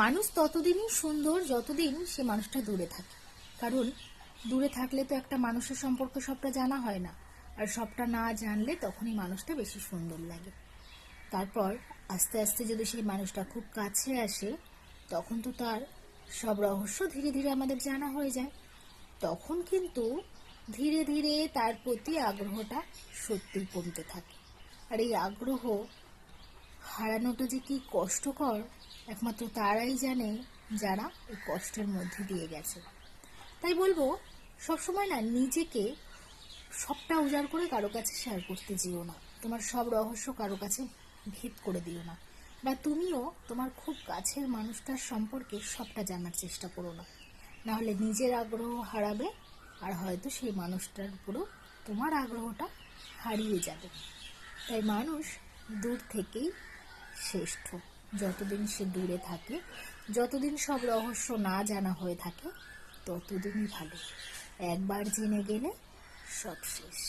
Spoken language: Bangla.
মানুষ ততদিনই সুন্দর যতদিন সে মানুষটা দূরে থাকে। কারণ দূরে থাকলে তো একটা মানুষের সম্পর্কে সবটা জানা হয় না, আর সবটা না জানলে তখনই মানুষটা বেশি সুন্দর লাগে। তারপর আস্তে আস্তে যদি সেই মানুষটা খুব কাছে আসে, তখন তো তার সব রহস্য ধীরে ধীরে আমাদের জানা হয়ে যায়। তখন কিন্তু ধীরে ধীরে তার প্রতি আগ্রহটা সত্যিই কমতে থাকে। আর এই আগ্রহ হারানোটা যে কি কষ্টকর, একমাত্র তারাই জানে যারা এই কষ্টের মধ্যে দিয়ে গেছে। তাই বলবো, সবসময় না নিজেকে সবটা উজাড় করে কারো কাছে শেয়ার করতে যেও না। তোমার সব রহস্য কারো কাছে ভেদ করে দিও না, বা তুমিও তোমার খুব কাছের মানুষটার সম্পর্কে সবটা জানার চেষ্টা করো না। নাহলে নিজের আগ্রহ হারাবে, আর হয়তো সেই মানুষটার উপরও তোমার আগ্রহটা হারিয়ে যাবে। তাই মানুষ দূর থেকেই শ্রেষ্ঠ। যতদিন সে দূরে থাকে, যতদিন সব রহস্য না জানা হয়ে থাকে, ততদিনই ভালো। একবার জেনে গেলে সব শেষ।